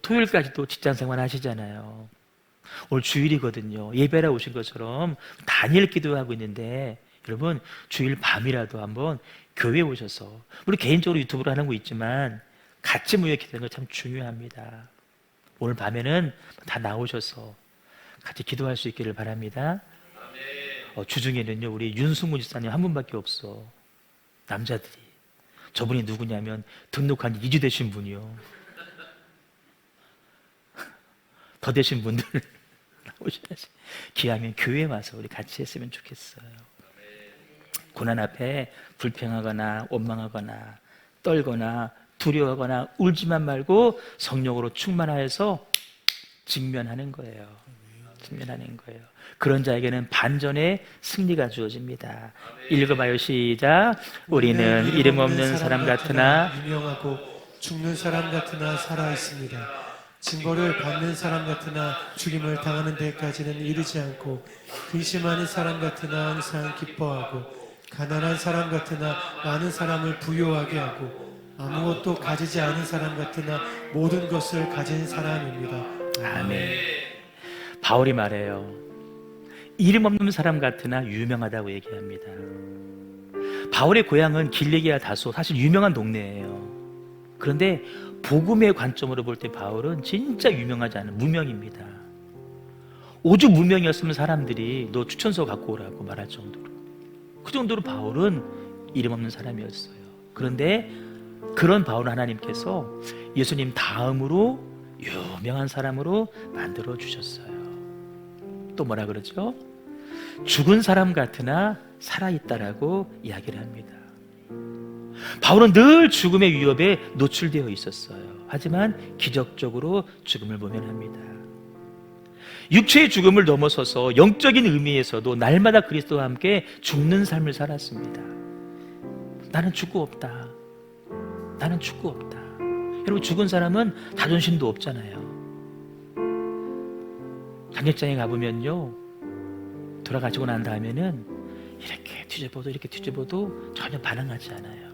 토요일까지도 직장생활 하시잖아요. 오늘 주일이거든요. 예배라 오신 것처럼 단일 기도하고 있는데 여러분, 주일 밤이라도 한번 교회에 오셔서, 우리 개인적으로 유튜브로 하는 거 있지만 같이 모여 기도하는 거 참 중요합니다. 오늘 밤에는 다 나오셔서 같이 기도할 수 있기를 바랍니다. 주중에는요, 우리 윤승무 집사님 한 분밖에 없어. 남자들이. 저분이 누구냐면 등록한 지 2주 되신 분이요. 더 되신 분들 나오셔야지. 기왕이면 교회에 와서 우리 같이 했으면 좋겠어요. 고난 앞에 불평하거나 원망하거나 떨거나 두려워하거나 울지만 말고 성령으로 충만하여서 직면하는 거예요. 직면하는 거예요. 그런 자에게는 반전의 승리가 주어집니다. 읽어봐요. 시작. 우리는 이름 없는 사람 같으나 유명하고 죽는 사람 같으나 살아 있습니다. 증거를 받는 사람 같으나 죽임을 당하는 데까지는 이르지 않고 근심하는 사람 같으나 항상 기뻐하고 가난한 사람 같으나 많은 사람을 부유하게 하고 아무것도 가지지 않은 사람 같으나 모든 것을 가진 사람입니다. 아멘. 바울이 말해요. 이름 없는 사람 같으나 유명하다고 얘기합니다. 바울의 고향은 길리기아 다소 사실 유명한 동네예요. 그런데 복음의 관점으로 볼 때 바울은 진짜 유명하지 않은 무명입니다. 오죽 무명이었으면 사람들이 너 추천서 갖고 오라고 말할 정도로, 그 정도로 바울은 이름 없는 사람이었어요. 그런데 그런 바울을 하나님께서 예수님 다음으로 유명한 사람으로 만들어 주셨어요. 또 뭐라 그러죠? 죽은 사람 같으나 살아있다라고 이야기를 합니다. 바울은 늘 죽음의 위협에 노출되어 있었어요. 하지만 기적적으로 죽음을 모면합니다. 육체의 죽음을 넘어서서 영적인 의미에서도 날마다 그리스도와 함께 죽는 삶을 살았습니다. 나는 죽고 없다. 나는 죽고 없다. 여러분, 죽은 사람은 자존심도 없잖아요. 장례장에 가보면요, 돌아가시고 난 다음에는 이렇게 뒤집어도 전혀 반응하지 않아요.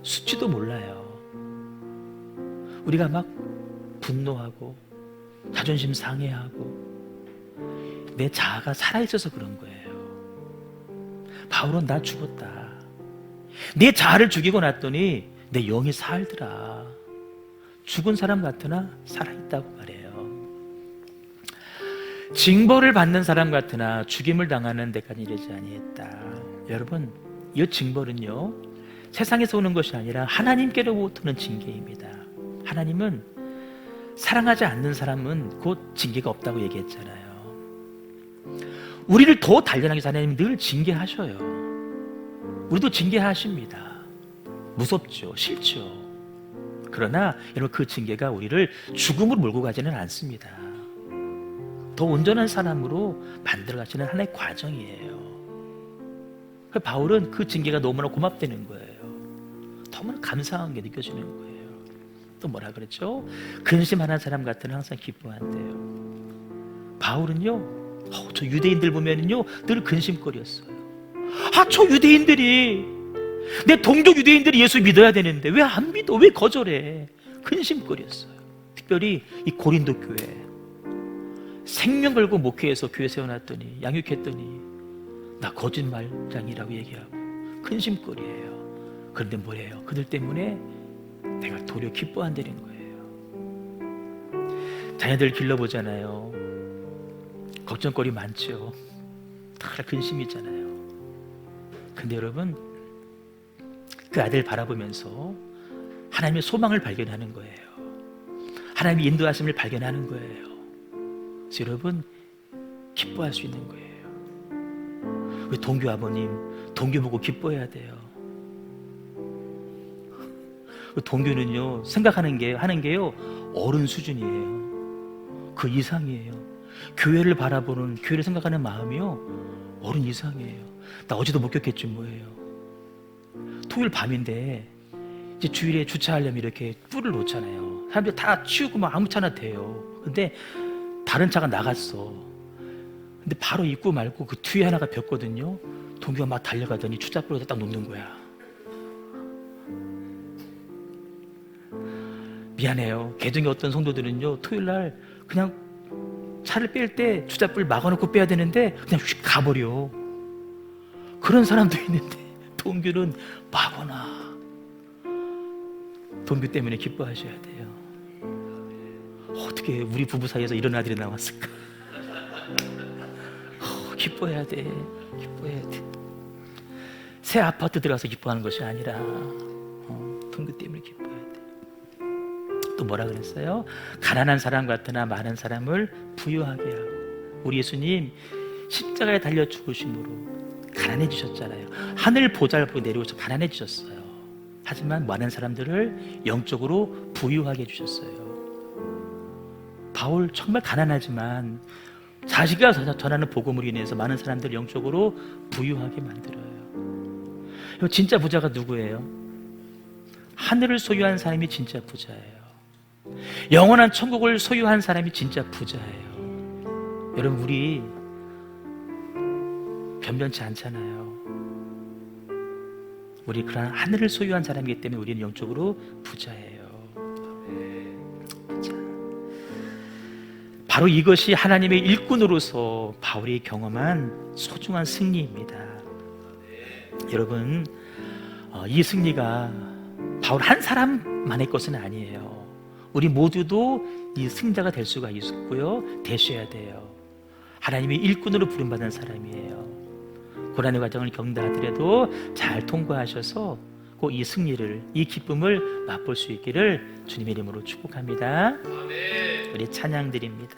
수치도 몰라요. 우리가 막 분노하고 자존심 상해하고 내 자아가 살아있어서 그런 거예요. 바울은 나 죽었다. 내 자아를 죽이고 났더니 내 영이 살더라. 죽은 사람 같으나 살아있다고 말해요. 징벌을 받는 사람 같으나 죽임을 당하는 데까지 이르지 아니했다. 여러분, 이 징벌은요, 세상에서 오는 것이 아니라 하나님께로부터 오는 징계입니다. 하나님은 사랑하지 않는 사람은 곧 징계가 없다고 얘기했잖아요. 우리를 더 단련하기 위해서 하나님은 늘 징계하셔요. 우리도 징계하십니다. 무섭죠, 싫죠. 그러나 여러분, 그 징계가 우리를 죽음으로 몰고 가지는 않습니다. 더 온전한 사람으로 만들어 가시는 하나의 과정이에요. 바울은 그 징계가 너무나 고맙다는 거예요. 너무나 감사한 게 느껴지는 거예요. 또 뭐라 그랬죠? 근심하는 사람 같으면 항상 기뻐한대요. 바울은요, 저 유대인들 보면은요 늘 근심거리였어요. 저 유대인들이, 내 동족 유대인들이 예수 믿어야 되는데 왜 안 믿어? 왜 거절해? 근심거리였어요. 특별히 이 고린도 교회 생명 걸고 목회해서 교회 세워놨더니, 양육했더니 나 거짓말장이라고 얘기하고 근심거리예요. 그런데 뭐래요? 그들 때문에 내가 도리어 기뻐한다는 거예요. 자녀들 길러보잖아요. 걱정거리 많죠. 다 근심이잖아요. 근데 여러분, 그 아들 바라보면서 하나님의 소망을 발견하는 거예요. 하나님의 인도하심을 발견하는 거예요. 그래서 여러분, 기뻐할 수 있는 거예요. 우리 동규 아버님, 동규 보고 기뻐해야 돼요. 동규는요, 생각하는 게, 하는 게요, 어른 수준이에요. 그 이상이에요. 교회를 바라보는, 교회를 생각하는 마음이요, 어른 이상이에요. 나 어제도 목격했지 뭐예요. 토요일 밤인데 이제 주일에 주차하려면 이렇게 뿔을 놓잖아요. 사람들이 다 치우고 막 아무 차나 대요. 근데 다른 차가 나갔어. 근데 바로 입구 말고 그 뒤에 하나가 벽거든요. 동규가 막 달려가더니 추자뿔에다 딱 놓는 거야. 미안해요. 개정의 어떤 성도들은요, 토요일날 그냥 차를 뺄 때 주자뿔 막아놓고 빼야 되는데 그냥 휙 가버려. 그런 사람도 있는데 동규는 막거나. 동규 때문에 기뻐하셔야 돼요. 어떻게 우리 부부 사이에서 이런 아들이 나왔을까? 기뻐해야 돼. 기뻐해야 돼. 새 아파트 들어가서 기뻐하는 것이 아니라 동규 때문에 기뻐해야 돼. 또 뭐라 그랬어요? 가난한 사람 같으나 많은 사람을 부유하게 하고. 우리 예수님 십자가에 달려 죽으심으로 가난해지셨잖아요. 하늘 보잘보고 내려오셔서 가난해지셨어요. 하지만 많은 사람들을 영적으로 부유하게 해주셨어요. 바울 정말 가난하지만 자기가 전하는 복음으로 인해서 많은 사람들을 영적으로 부유하게 만들어요. 진짜 부자가 누구예요? 하늘을 소유한 사람이 진짜 부자예요. 영원한 천국을 소유한 사람이 진짜 부자예요. 여러분, 우리 변변치 않잖아요. 우리 그런 하늘을 소유한 사람이기 때문에 우리는 영적으로 부자예요. 부자. 바로 이것이 하나님의 일꾼으로서 바울이 경험한 소중한 승리입니다. 여러분, 이 승리가 바울 한 사람만의 것은 아니에요. 우리 모두도 이 승자가 될 수가 있고요, 되셔야 돼요. 하나님이 일꾼으로 부름받은 사람이에요. 고난의 과정을 겪는다 하더라도 잘 통과하셔서 꼭 이 승리를, 이 기쁨을 맛볼 수 있기를 주님의 이름으로 축복합니다. 우리 찬양 드립니다.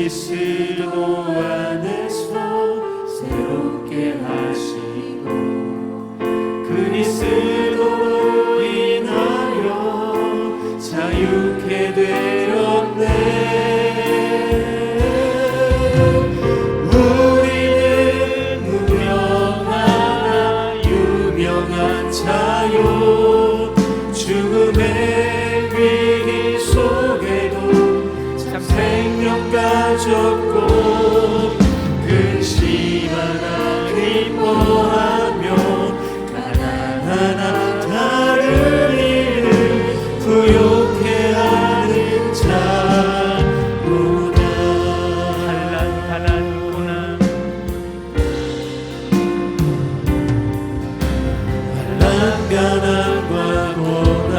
그리스도 안에서 새롭게 하시고 그리스도로 인하여 자유케 되었네. 우리는 무명하나 유명한 자유 죽음의 위기 속에도 참 생명 가졌고 근심하나 기뻐하며 가난하나 다른 일을 부욕해 하는 자로다. 한란 고난 가난과 고난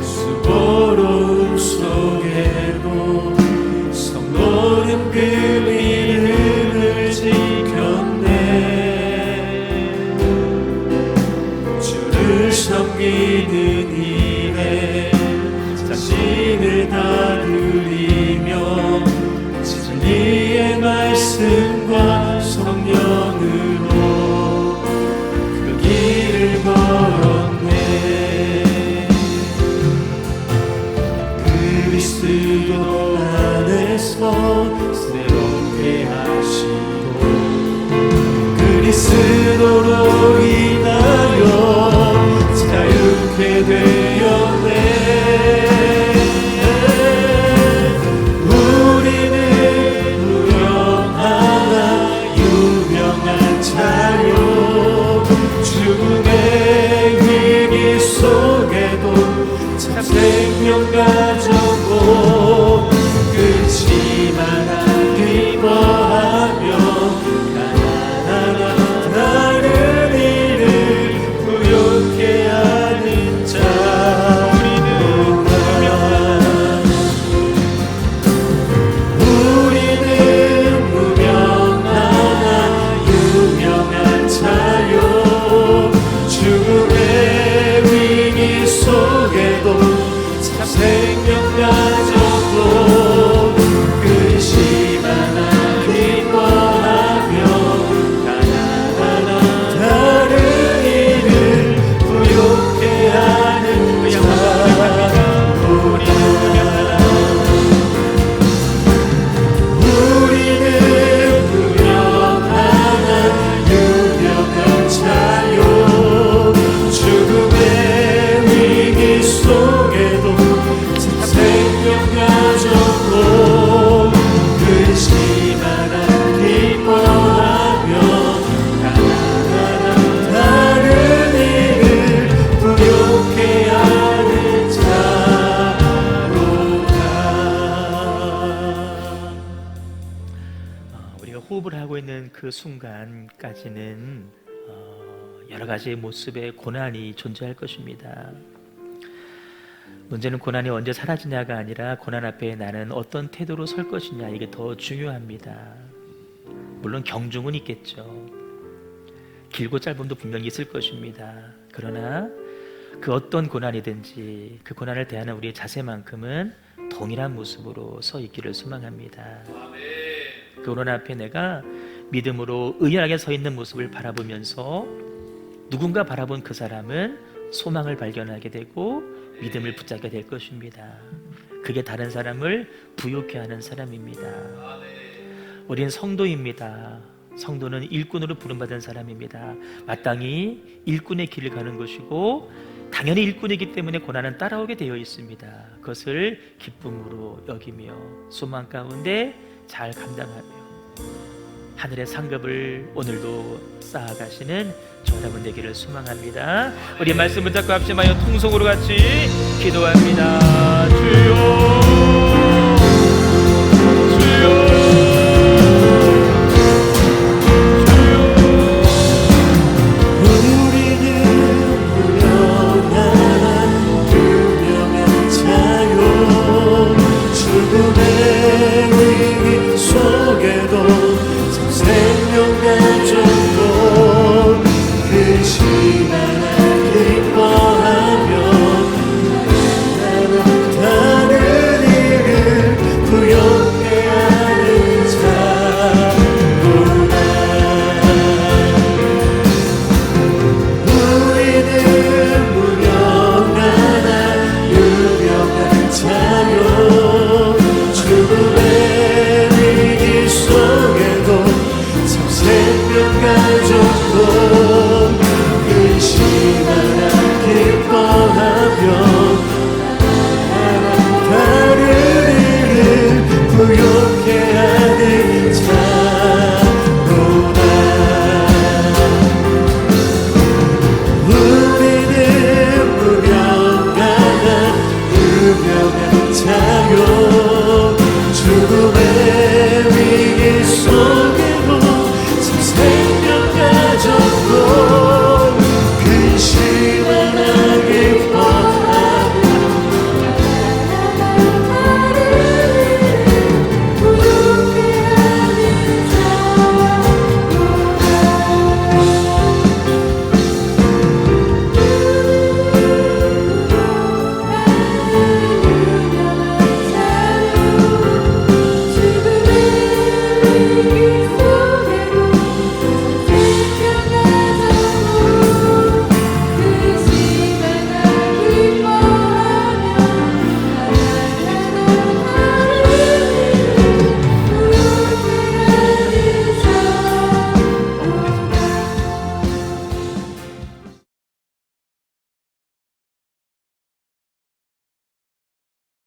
수고로움 속에도 성도는 그 이름을 지켰네. 주를 섬기는 일에 자신을 다 드리며 진리의 말씀과 성령으로 그 길을 걸었네. 그리스도 안에서 새롭게 하시고 그리스도로 인하여 자유케 되었네. 우리는 무명하나 유명한 자유 죽음의 위기 속에도 참 생명 가졌고 근심하나 기뻐하며 가난하나 다른 일을 부욕해 하는 자로다. 우리는 무명하나 유명한 자유 죽음의 위기 속에도 참 생명 가졌고 근심하나 기뻐하며 가난하나 다른 일을 부욕해 하는 자로다. 우리는 무명하나 유명한 자유 죽음의 위기 속에도 참 생명 가졌고 근심하나 기뻐하며 가난하나 다른 일을 부욕해 하는 자로다. 우리가 호흡을 하고 있는 그 순간까지는 여러 가지의 모습의 고난이 존재할 것입니다. 문제는 고난이 언제 사라지냐가 아니라 고난 앞에 나는 어떤 태도로 설 것이냐, 이게 더 중요합니다. 물론 경중은 있겠죠. 길고 짧음도 분명히 있을 것입니다. 그러나 그 어떤 고난이든지 그 고난을 대하는 우리의 자세만큼은 동일한 모습으로 서 있기를 소망합니다. 그 고난 앞에 내가 믿음으로 의연하게 서 있는 모습을 바라보면서 누군가 바라본 그 사람은 소망을 발견하게 되고 믿음을 붙잡게 될 것입니다. 그게 다른 사람을 부욕해 하는 사람입니다. 우린 성도입니다. 성도는 일꾼으로 부름받은 사람입니다. 마땅히 일꾼의 길을 가는 것이고 당연히 일꾼이기 때문에 고난은 따라오게 되어 있습니다. 그것을 기쁨으로 여기며 소망 가운데 잘 감당하며 하늘의 상급을 오늘도 쌓아가시는 저 여러분 되기를 소망합니다. 우리 말씀 붙잡고 합심하여 통성으로 같이 기도합니다. 주여, 주여, 생명 가졌고